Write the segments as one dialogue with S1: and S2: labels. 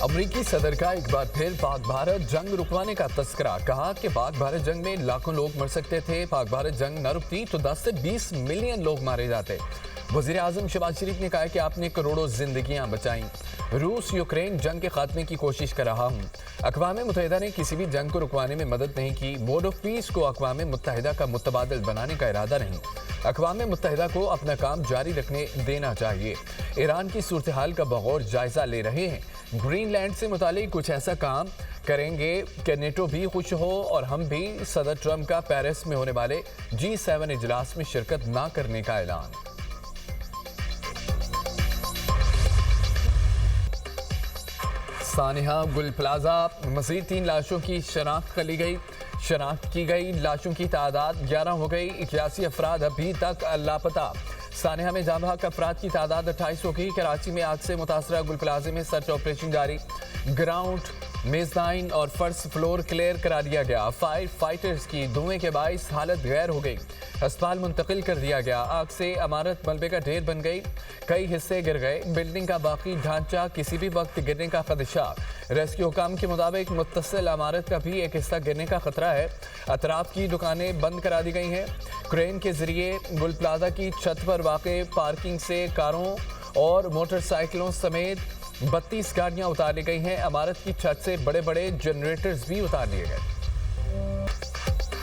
S1: अमरीकी सदर का एक बार फिर पाक भारत जंग रुकवाने का तस्करा। कहा कि पाक भारत जंग में लाखों लोग मर सकते थे, पाक भारत जंग न रुकती तो 10 से 20 मिलियन लोग मारे जाते। वजीर आजम शहबाज शरीफ ने कहा कि आपने करोड़ों जिंदगियां बचाईं। रूस यूक्रेन जंग के खात्मे की कोशिश कर रहा हूं। अक़वाम मुत्तहिदा ने किसी भी जंग को रुकवाने में मदद नहीं की। बोर्ड ऑफ पीस को अक़वाम मुत्तहिदा का मुतबादिल बनाने का इरादा नहीं। अक़वाम मुत्तहिदा को अपना काम जारी रखने देना चाहिए। ईरान की सूरत हाल का बगौर जायजा ले रहे हैं। ग्रीनलैंड से मुतालिक कुछ ऐसा काम करेंगे कि नेटो भी खुश हो और हम भी। सदर ट्रंप का पेरिस में होने वाले G7 इजलास में शिरकत ना करने का ऐलान। सानिहा गुल प्लाजा मज़ीद 3 लाशों की शनाख्त की गई। लाशों की तादाद 11 हो गई। 81 अफराद अभी तक लापता। सानिहा में जाम बहक अफराद की तादाद 28 हो गई। कराची में आग से मुतासरा गुल प्लाजे में सर्च ऑपरेशन जारी। ग्राउंड, मेज़दाइन और फर्स्ट फ्लोर क्लियर करा दिया गया। फायर फाइटर्स की धुएं के बाइस हालत गैर हो गई। अस्पताल मुंतकिल कर दिया गया। आग से इमारत मलबे का ढेर बन गई। कई हिस्से गिर गए। बिल्डिंग का बाकी ढांचा किसी भी वक्त गिरने का खदशा। रेस्क्यू हुकाम के मुताबिक मुत्तसिल इमारत का भी एक हिस्सा गिरने का खतरा है। अतराफ की दुकानें बंद करा दी गई हैं। क्रेन के जरिए गुल प्लाजा की छत पर वाक़े पार्किंग से कारों और मोटरसाइकिलों समेत 32 गाड़ियां उतार ली गई हैं। इमारत की छत से बड़े बड़े जनरेटर्स भी उतार लिए गए।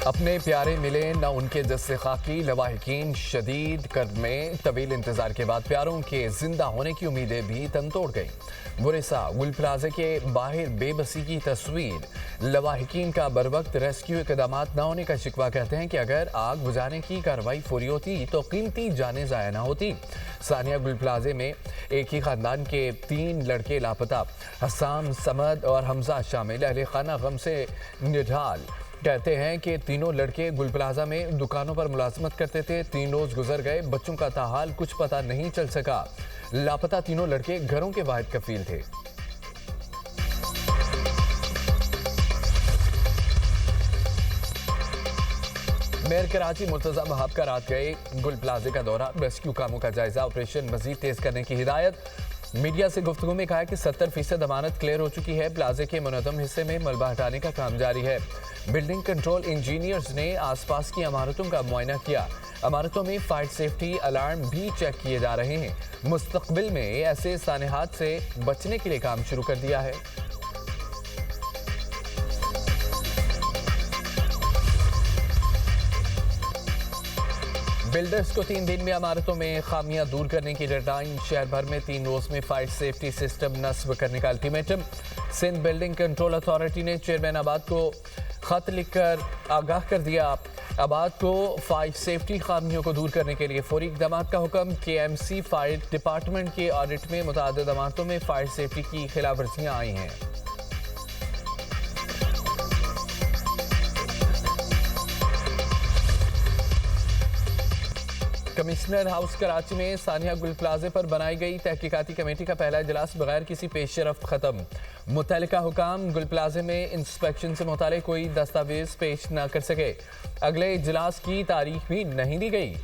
S1: अपने प्यारे मिले न उनके जस्से खाकी। लवाहिकीन शदीद कर्ब में तवील इंतजार के बाद प्यारों के जिंदा होने की उम्मीदें भी तनतोड़ गई। बुरेसा गुल प्लाजा के बाहर बेबसी की तस्वीर। लवाहिकीन का बरवक्त रेस्क्यू इक़दाम न होने का शिकवा कहते हैं कि अगर आग बुझाने की कार्रवाई फौरी होती तो कीमती जानें ज़ाया न होती। सानिया गुल प्लाजे में एक ही खानदान के 3 लड़के लापता। हसाम, समद और हमजा शामिल। अहले खाना गम से निढाल। कहते हैं कि तीनों लड़के गुल प्लाजा में दुकानों पर मुलाजमत करते थे। 3 रोज गुजर गए। बच्चों का ताहाल कुछ पता नहीं चल सका। लापता तीनों लड़के घरों के वाहिद कफील थे। मेयर कराची मुर्तज़ा वहाब का रात गए गुल प्लाजे का दौरा। रेस्क्यू कामों का जायजा। ऑपरेशन मजीद तेज करने की हिदायत। मीडिया से गुफ्तगू में कहा कि 70% अमानत क्लियर हो चुकी है। प्लाजे के मुनज़्ज़म हिस्से में मलबा हटाने का काम जारी है। बिल्डिंग कंट्रोल इंजीनियर्स ने आसपास की इमारतों का मुआयना किया। इमारतों में फायर सेफ्टी अलार्म भी चेक किए जा रहे हैं। मुस्तकबिल में ऐसे सानेहात से बचने के लिए काम शुरू कर दिया है। बिल्डर्स को 3 दिन में इमारतों में खामियां दूर करने की डेडलाइन। शहर भर में 3 रोज में फायर सेफ्टी सिस्टम नस्ब करने का ultimatum. Sindh building control authority ने चेयरमैन आबाद को खत लिखकर आगाह कर दिया। आबाद को फायर सेफ्टी खामियों को दूर करने के लिए फौरी इक़दाम का हुक्म। KMC फायर डिपार्टमेंट के ऑडिट में मुतअद्दिद इमारतों में फायर सेफ्टी की खिलाफवर्जियां आई हैं। कमिश्नर हाउस कराची में सानिया गुल प्लाजे पर बनाई गई तहकीकाती कमेटी का पहला इजलास बगैर किसी पेशरफ्त खत्म। मुतल्लिका हुकाम गुल प्लाजे में इंस्पेक्शन से मुतालिक कोई दस्तावेज पेश न कर सके। अगले इजलास की तारीख भी नहीं दी गई।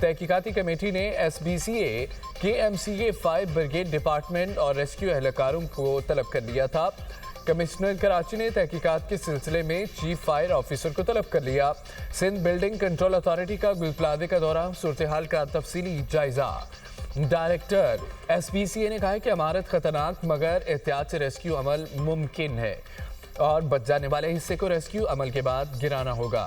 S1: तहकीकाती कमेटी ने SBCA, KMCA, fire brigade department और रेस्क्यू एहलकारों को तलब कर लिया था। कमिश्नर कराची ने तहकीकात के सिलसिले में चीफ फायर ऑफिसर को तलब कर लिया। सिंध बिल्डिंग कंट्रोल अथॉरिटी का गुल प्लाजे का दौरा। सूरत हाल का तफसीली जायजा। डायरेक्टर SBCA ने कहा है कि इमारत खतरनाक मगर एहतियात से रेस्क्यू अमल मुमकिन है और बच जाने वाले हिस्से को रेस्क्यू अमल के बाद गिराना होगा।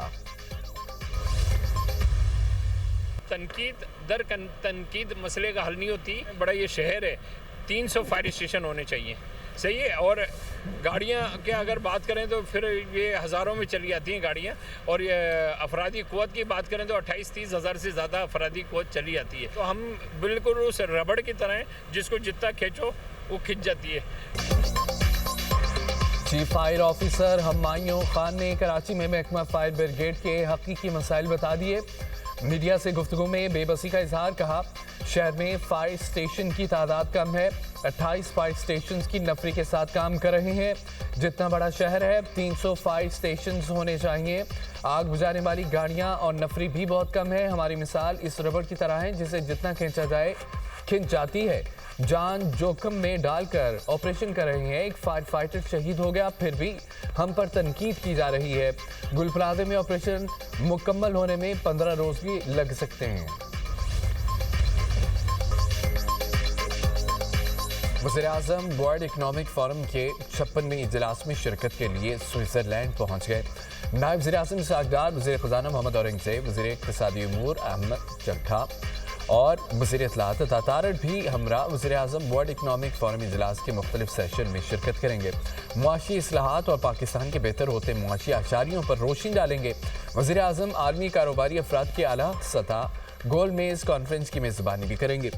S2: तनकीद मसले का हल नहीं होती। बड़ा ये शहर है, 300 फायर स्टेशन होने चाहिए, सही है। और गाड़ियाँ के अगर बात करें तो फिर ये हज़ारों में चली जाती हैं गाड़ियाँ। और ये अफरादी क़ुव्वत की बात करें तो 28-30 हज़ार से ज़्यादा अफरादी क़ुव्वत चली जाती है। तो हम बिल्कुल उस रबड़ की तरह हैं, जिसको जितना खींचो वो खिंच जाती है।
S1: Chief fire officer Humayun Khan ने कराची में महकमा फायर ब्रिगेड के हकीकी मसाइल बता दिए। मीडिया से गुफ्तगू में बेबसी का इजहार। कहा शहर में फायर स्टेशन की तादाद कम है। 28 फायर स्टेशन की नफरी के साथ काम कर रहे हैं। जितना बड़ा शहर है 300 फायर स्टेशन होने चाहिए। आग बुझाने वाली गाड़ियां और नफरी भी बहुत कम है। हमारी मिसाल इस रबड़ की तरह है जिसे जितना खींचा जाए खिंच जाती है। जान जोखिम में डालकर ऑपरेशन कर रहे हैं। एक फायर फाइटर शहीद हो गया, फिर भी हम पर तनकीद की जा रही है। गुल प्लाजा में ऑपरेशन मुकम्मल होने में 15 रोज भी लग सकते हैं। वज़ीर-ए-आज़म वर्ल्ड इकनॉमिक फोरम के 56वें इजलास में शिरकत के लिए स्विट्जरलैंड पहुंच गए। नायब वज़ीर-ए-आज़म इसहाक डार, वज़ीर ख़ज़ाना मोहम्मद औरंगज़ेब, वज़ीर इक़्तिसादी उमूर अहमद चट्ठा और वज़ीर इत्तलाआत तातारट भी हमरा वज़ीर-ए-आज़म वर्ल्ड इकनॉमिक फोरम इजलास के मुख्तलिफ सेशन में शिरकत करेंगे। मुआशी इस्लाहात और पाकिस्तान के बेहतर होते मुआशी आशारियों पर रोशनी डालेंगे। वज़ीर-ए-आज़म आलमी कारोबारी अफराद के आला सतह गोल मेज कॉन्फ्रेंस की मेज़बानी भी करेंगे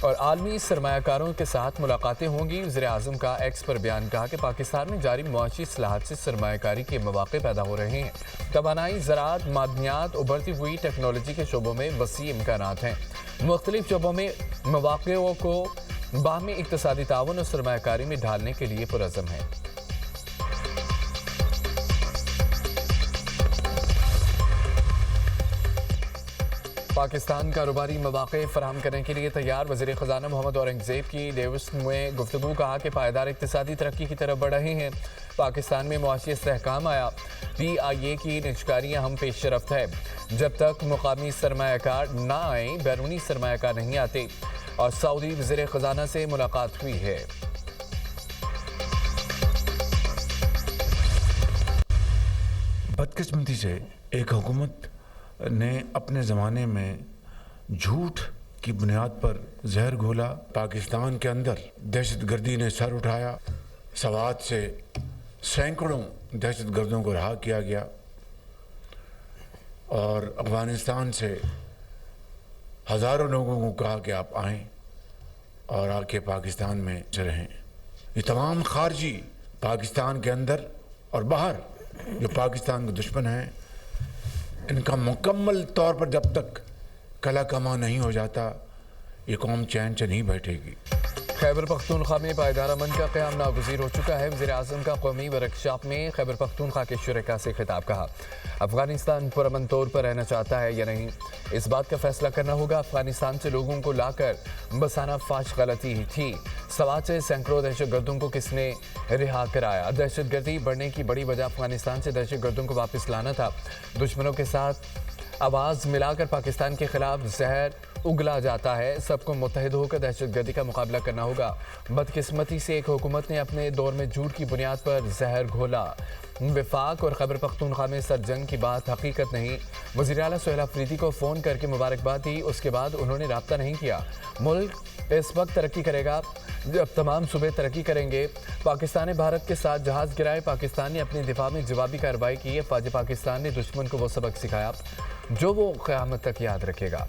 S1: और आलमी सरमायाकारों के साथ मुलाकातें होंगी। वज़ीर-ए-आज़म का एक्स पर बयान कहा कि पाकिस्तान में जारी मुआशी इस्लाहात से सरमायाकारी के मौक़े पैदा हो रहे हैं। तवानाई, ज़राअत, मादनियात, उभरती हुई टेक्नोलॉजी के शोबों में वसी इम्कानात हैं। मुख्तलिफ शोबों में मौक़ों को बाहमी इक़्तिसादी ताउन और सरमायाकारी में ढालने के लिए पुरअज़म है। पाकिस्तान कारोबारी मौक़े फराहम करने के लिए तैयार। वज़ीर ख़ज़ाना मोहम्मद औरंगज़ेब की डेवोस में गुफ्तगू, कहा कि पायदार इक़्तिसादी तरक्की की तरफ बढ़ रहे हैं। पाकिस्तान में मुआशी इस्तेहकाम आया। PIA की निजकारियाँ हम पेशरफ्त है। जब तक मुकामी सरमायाकार ना आए बैरूनी सरमायाकार नहीं आते। और सऊदी वज़ीर ख़ज़ाना से मुलाकात हुई है।
S3: बदकिस्मती से एक हुकूमत ने अपने ज़माने में झूठ की बुनियाद पर जहर घोला। पाकिस्तान के अंदर दहशतगर्दी ने सर उठाया। सवात से सैकड़ों दहशतगर्दों को रहा किया गया और अफ़गानिस्तान से हज़ारों लोगों को कहा कि आप आएं और आके पाकिस्तान में रहें। ये तमाम खारजी पाकिस्तान के अंदर और बाहर जो पाकिस्तान के दुश्मन हैं, इनका मुकम्मल तौर पर जब तक कला कमा नहीं हो जाता ये कौम चैन से नहीं बैठेगी।
S1: खैबर पख्तूनख्वा में पायदार अमन का क़याम नागुज़ीर हो चुका है। वज़ीर-ए-आज़म का कौमी वर्कशॉप में खैबर पख्तूनख्वा के शुरका से खिताब, कहा अफ़गानिस्तान पुरअमन तौर पर रहना चाहता है या नहीं, इस बात का फैसला करना होगा। अफ़गानिस्तान से लोगों को लाकर बसाना फाश गलती ही थी। सवात से सैकड़ों दहशतगर्दों को किसने रिहा कराया? दहशतगर्दी बढ़ने की बड़ी वजह अफ़गानिस्तान से दहशतगर्दों को वापस लाना था। दुश्मनों के साथ आवाज़ मिलाकर पाकिस्तान के खिलाफ जहर उगला जाता है। सबको मुत्तहिद होकर दहशतगर्दी का मुकाबला करना होगा। बदकिस्मती से एक हुकूमत ने अपने दौर में झूठ की बुनियाद पर जहर घोला। वफाक और खैबर पख्तूनख्वा में सर जंग की बात हकीकत नहीं। वज़ीर आला सुहेल अफरीदी को फ़ोन करके मुबारकबाद दी, उसके बाद उन्होंने रब्ता नहीं किया। मुल्क इस वक्त तरक्की करेगा जब तमाम सूबे तरक्की करेंगे। पाकिस्तान ने भारत के साथ जहाज़ गिराए। पाकिस्तान ने अपने दिफा में जवाबी कार्रवाई की है। फ़ौज पाकिस्तान ने दुश्मन को वो सबक सिखाया जो वो क़यामत तक याद रखेगा।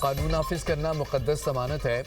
S1: कानून नाफिज करना मुक़द्दस ज़मानत है।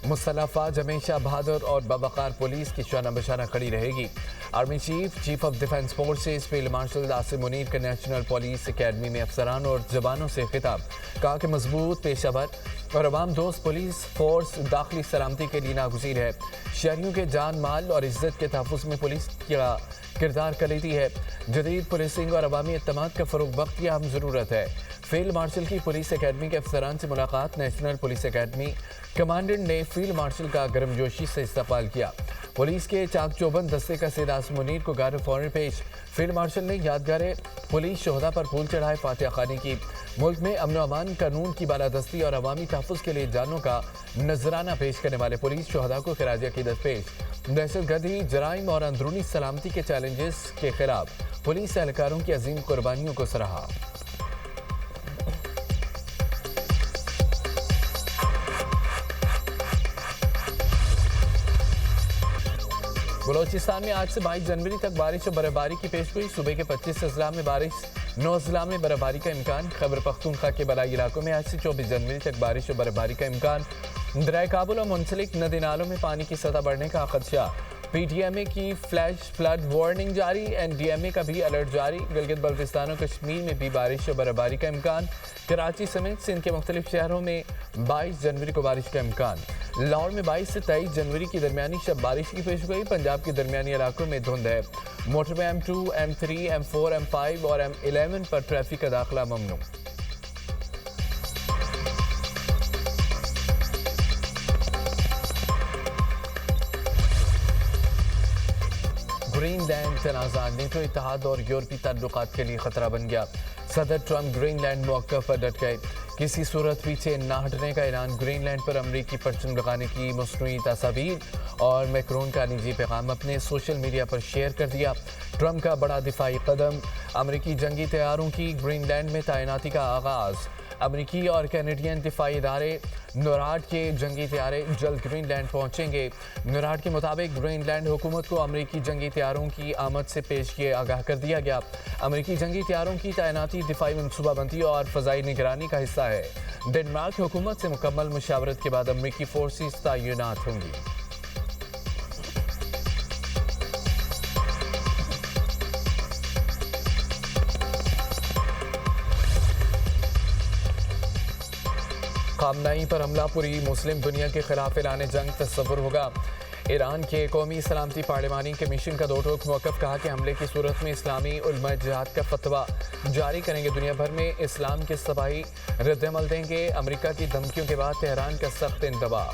S1: मुसल्लह फ़ौज हमेशा बहादुर और बावक़ार पुलिस की शाना बशाना खड़ी रहेगी। Army chief of defence forces field marshal Asim Munir का नेशनल पुलिस एकेडमी में अफसरान और जवानों से खिताब, कहा कि मजबूत, पेशावर और अवाम दोस्त पुलिस फोर्स दाखिली सलामती के लिए नागुज़ीर है। शहरियों के जान, माल और इज्जत के तहफ़्फ़ुज़ में पुलिस का किरदार कलीदी है। जदीद पुलिसिंग और अवामी एतमाद का फ़रोग़ वक्त की अहम ज़रूरत है। फील्ड मार्शल की पुलिस एकेडमी के अफसरान से मुलाकात। नेशनल पुलिस एकेडमी कमांडेंट ने फील्ड मार्शल का गर्मजोशी से इस्तकबाल किया। पुलिस के चाक चौबंद दस्ते का सैयद आसिम मुनीर को गार्ड ऑफ ऑनर पेश। फील्ड मार्शल ने यादगार पुलिस शोहदा पर फूल चढ़ाए, फातिहा खानी की। मुल्क में अमन अमान, कानून की बालादस्ती और अवामी तहफ़्फ़ुज़ के लिए जानों का नजराना पेश करने वाले पुलिस शोहदा को खिराज अक़ीदत पेश। दहशतगर्दी, जराइम और अंदरूनी सलामती के चैलेंजेस के खिलाफ पुलिस एहलकारों की अजीम कुर्बानियों को सराहा। बलोचिस्तान में आज से 22 जनवरी तक बारिश और बर्फबारी की पेशगोई। सुबह के 25 अजला में बारिश, 9 अजला में बर्फबारी का इम्कान। खैबर पख्तूनख्वा के बलाई इलाकों में आज से 24 जनवरी तक बारिश और बर्फबारी का इम्कान। दरिया काबुल और मुंसलिक नदी नालों में पानी की सतह बढ़ने का खदशा। PTMA کی فلیش فلڈ وارننگ جاری, NDMA کا بھی الرٹ جاری. گلگت بلتستان اور کشمیر میں بھی بارش اور برفباری کا امکان. کراچی سمیت سندھ کے مختلف شہروں میں 22 جنوری کو بارش کا امکان. لاہور میں 22 سے 23 جنوری کی درمیانی شب بارش کی پیشگوئی. پنجاب کے درمیانی علاقوں میں دھند ہے. موٹر وے M2, M3, M4, M5 اور M11 پر ٹریفک کا داخلہ ممنوع. گرین لینڈ تنازع نیٹو اتحاد اور یورپی تعلقات کے لیے خطرہ بن گیا. صدر ٹرمپ گرین لینڈ موقف پر ڈٹ گئے. کسی صورت پیچھے نہ ہٹنے کا اعلان. گرین لینڈ پر امریکی پرچم لگانے کی مصنوعی تصاویر اور میکرون کا نجی پیغام اپنے سوشل میڈیا پر شیئر کر دیا. ٹرمپ کا بڑا دفاعی قدم. امریکی جنگی طیاروں کی گرین لینڈ میں تعیناتی کا آغاز. امریکی اور کینیڈین دفاعی ادارے نوراڈ کے جنگی طیارے جلد گرین لینڈ پہنچیں گے. نوراڈ کے مطابق گرین لینڈ حکومت کو امریکی جنگی طیاروں کی آمد سے پیش کیے آگاہ کر دیا گیا. امریکی جنگی طیاروں کی تعیناتی دفاعی منصوبہ بندی اور فضائی نگرانی کا حصہ ہے. ڈنمارک حکومت سے مکمل مشاورت کے بعد امریکی فورسز تعینات ہوں گی. خامنئی پر حملہ پوری مسلم دنیا کے خلاف اعلان جنگ تصور ہوگا. ایران کے قومی سلامتی پارلیمانی کمیشن کا 2 ٹوک موقف. کہا کہ حملے کی صورت میں اسلامی علماء جہاد کا فتویٰ جاری کریں گے. دنیا بھر میں اسلام کے صباحی رد عمل دیں گے. امریکہ کی دھمکیوں کے بعد تہران کا سخت انتباہ.